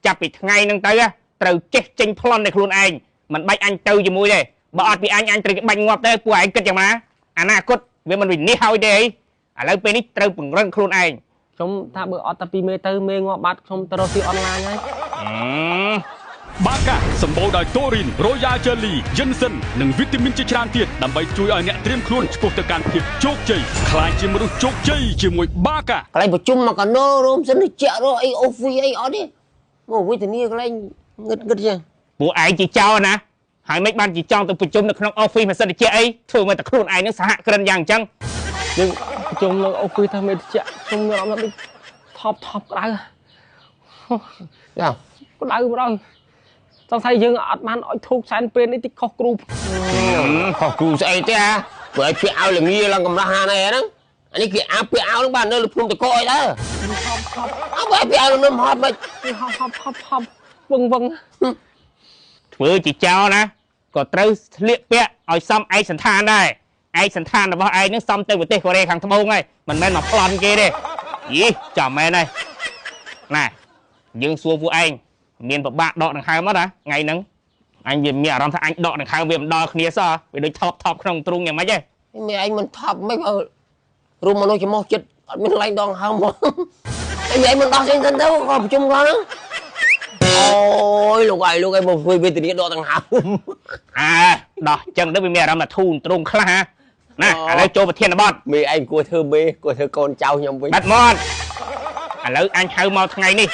ចាប់ពីថ្ងៃហ្នឹងទៅត្រូវចេះចេញប្លន់នៃខ្លួនឯងមិនបាច់អញទៅជាមួយទេបើអត់ពីអញត្រូវគេបាញ់ងាប់ទៅពួកឯងគិតយ៉ាងណាអនាគតវាមិនវិនិច្ឆ័យហើយទេឥឡូវពេលនេះត្រូវពង្រឹងខ្លួនឯងខ្ញុំថាបើអត់តែពីមេទៅមេងាប់បាត់ខ្ញុំទៅរកស៊ីអនឡាញហើយបាកាសម្បូរដោយតូរីន Royal Jelly Ginseng និងវីតាមីនជាច្រើនទៀតដើម្បីជួយឲ្យអ្នកត្រៀមខ្លួនឆ្ពោះទៅកាន់ភាពជោគជ័យខ្លាចជាមនុស្សជោគជ័យជាមួយបាកាកន្លែងប្រជុំមកកាណូរួមសិនជាក់រកអីអូហ្វីអីអត់ទេមកវិធានីកន្លែងងឹតចឹងពួកឯងជាចោលណាហើយមិនបានជាចង់ទៅប្រជុំនៅក្នុង office មិនសិនជាអីធ្វើមកតែខ្លួនឯងនឹងសហគ្រិនយ៉ាងអញ្ចឹងយើងប្រជុំនៅ office ថាមេតិចខ្ញុំមានអត់ដូចថប់ក្តៅចាក្តៅម្ដងសង្ស័យយើងអត់បានអុយធូបសែនពេលនេះតិចខុសគ្រូខុសគ្រូស្អីទេព្រោះឲ្យពាក់ឲ្យល្ងាឡើងកំរះហាណែហ្នឹងអានេះគេអាពាក់ឲ្យបាននៅលើភ្នំតកអីដែរអើបើពាក់ឲ្យនឹមហត់មិនហប់វឹងធ្វើជាចោលណាក៏ត្រូវស្លៀកពាក់ឲ្យសមឯកសន្តានដែរឯកសន្តានរបស់ឯងនឹងសមទៅប្រទេសកូរ៉េខាងត្បូងហើយមិនមែនមកប្លន់គេទេយីចាំមែនហើយណាយើងសួរពួកឯងមានប្របាក់ដកដង្ហើមអត់ថ្ងៃហ្នឹងអញវាមានអារម្មណ៍ថាអញដកដង្ហើមវាមិនដល់គ្នាសោះវាដូចថប់ក្នុងទ្រូងយ៉ាងម៉េចហ៎មានឯងមិនថប់មិនរួមមនុស្សចំោះចិត្តអត់មានឡើងដងហើមមកឯងមិនដោះចេញទៅក៏ប្រជុំគាត់ហ្នឹងអូយលោកឯងមកធ្វើវេទនាដកដង្ហើមដោះចឹងទៅវាមានអារម្មណ៍ថាធូរទ្រូងខ្លះណាឥឡូវចូលប្រធានបទមេឯងគួរធ្វើមេគួរធ្វើកូនចៅខ្ញុំវិញបាត់មកឥឡូវអញហៅមកថ្ងៃនេះ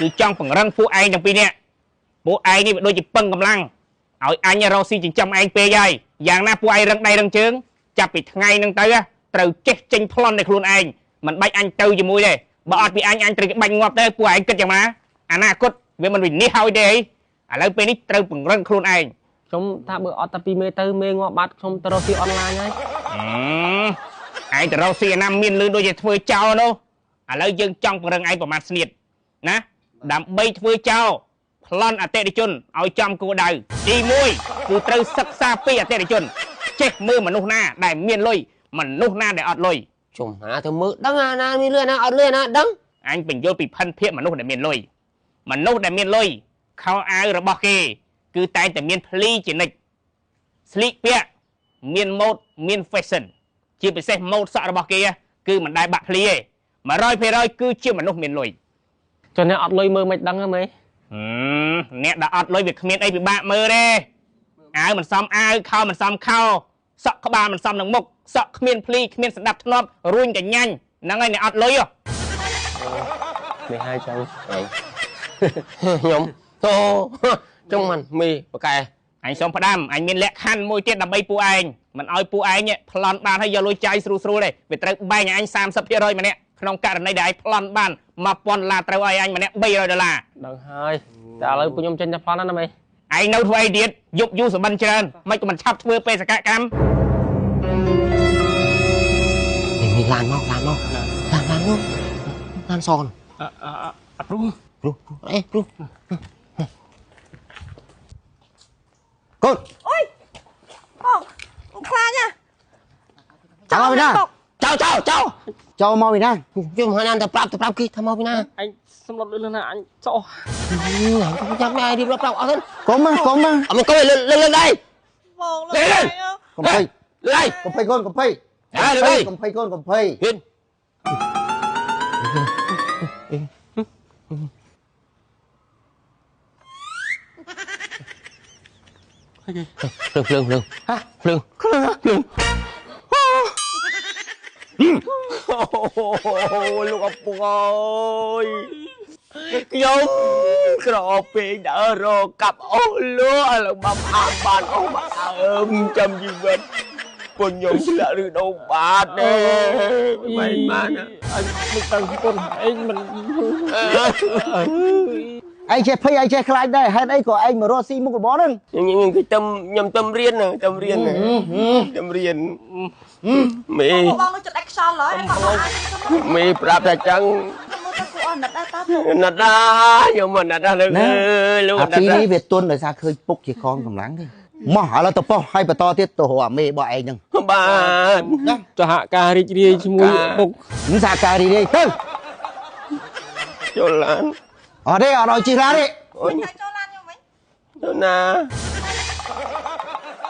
គឺចង់ពង្រឹងពួកឯងទាំងពីរនាក់ពួកឯងនេះវាដូចជាពឹងកម្លាំងឲ្យអញរកស៊ីចិញ្ចឹមឯងពេកហើយយ៉ាងណាពួកឯងរឹងដៃរឹងជើងចាប់ពីថ្ងៃហ្នឹងទៅត្រូវចេះចេញប្លន់នៃខ្លួនឯងមិនបាច់អញទៅជាមួយទេបើអត់ពីអញត្រូវគេបាញ់ងាប់ទៅពួកឯងគិតយ៉ាងណាអនាគតវាមិនវិនិច្ឆ័យហើយទេឥឡូវពេលនេះត្រូវពង្រឹងខ្លួនឯងខ្ញុំថាបើអត់តែពីមេទៅមេងាប់បាត់ខ្ញុំទៅរកស៊ីអនឡាញហើយឯងទៅរកស៊ីអាណាមានលឿនដូចជាធ្វើចោលនោះឥឡូវយើងចង់ពង្រឹងឯងប្រមាណស្នៀតណាដើម្បីធ្វើចោលប្លន់អតិថិជនឲ្យចំគោលដៅទី1គឺត្រូវសិក្សាពីអតិថិជនចេះមើលមនុស្សណាដែលមានលុយមនុស្សណាដែលអត់លុយជុំហាទៅមើលដឹងអាណាមានលុយណាអត់លុយណាដឹងអញបញ្យល់ពីផិនភាគមនុស្សដែលមានលុយមនុស្សដែលមានលុយខោអាវរបស់គេគឺតែងតែមានភ្លីជានិច្ចស្លៀកពាក់មានម៉ូដមាន fashion ជាពិសេសម៉ូដសក់របស់គេគឺមិនដែលបាក់ភ្លីទេ 100% គឺជាមនុស្សមានលុយចុះអ្នកអត់លុយមើលមិនដឹងហ៎មេអ្នកដែលអត់លុយវាគ្មានអីពិបាកមើលទេអាវមិនសមអាវខោមិនសមខោសក់ក្បាលមិនសមនឹងមុខសក់គ្មានភ្លីគ្មានស្ដាប់ធ្នាប់រួញកញ្ញាញ់ហ្នឹងហើយអ្នកអត់លុយមេហើយចឹងខ្ញុំតោចឹងមិនមីបកែអញសុំផ្ដាំអញមានលក្ខខណ្ឌមួយទៀតដើម្បីពួកឯងមិនឲ្យពួកឯងប្លន់បានហើយយកលុយចាយស្រួលទេវាត្រូវបែងឲ្យអញ 30% ម្នាក់ក្នុងករណីដែលឯងប្លន់បាន$1000ត្រូវឲ្យអញម្នាក់$300ដឹងហើយតែឥឡូវពួកខ្ញុំចេញតែប្លន់ណាមេឯងនៅធ្វើអីទៀតយប់យូរសម្បិនច្រើនមិនក៏មិនឆាប់ធ្វើបេសកកម្មនេះឡានមកឡានសនអត់ព្រោះអេព្រោះកូនអុយបងខ្លាញ់ចៅមកពីណាចៅមកពីណាខ្ញុំហៅណាទៅប្រាប់គេថាមកពីណាអញសំឡុតលឿនណាអញចោះចាំឯងរៀបរាប់ប្រាប់អស់ទៅកុំអត់មានកុំលើដៃបងលើដៃកុំភ័យកូនកុំភ័យលើដៃកុំភ័យកូនកុំភ័យហ៊ានភ្លើងអូលោកឪពុកអើយខ្ញុំក្រពេកដើររកកាប់អូលោកឥឡូវបាំអានបានអូបាក់អើមចាំជីវិតពុនខ្ញុំធ្លាក់ឬដូងបាតទេមិនបានអញមិនដឹងពុនឯងមិនឯងចេះភ័យឯងចេះខ្លាចដែរហេតុអីក៏ឯងមករកស៊ីមុខរបរហ្នឹងខ្ញុំទៅរៀនមេបងនៅចិត្តឯខ្យល់ហើយមេប្រាប់តែចឹងណាត់ដែរខ្ញុំមិនណាត់ដែរលោកអាពីនេះវាទុនដោយសារឃើញពុកជាកងកម្លាំងទេមកឥឡូវទៅប៉ុសឲ្យបន្តទៀតទៅរកអាមេរបស់ឯងហ្នឹងបាទសហការរីករាយជាមួយពុកសហការរីករាយទៅយល់ឡានអត់ទេអត់ឲ្យជិះឡានទេ តែចូលឡានខ្ញុំវិញ Đâu nè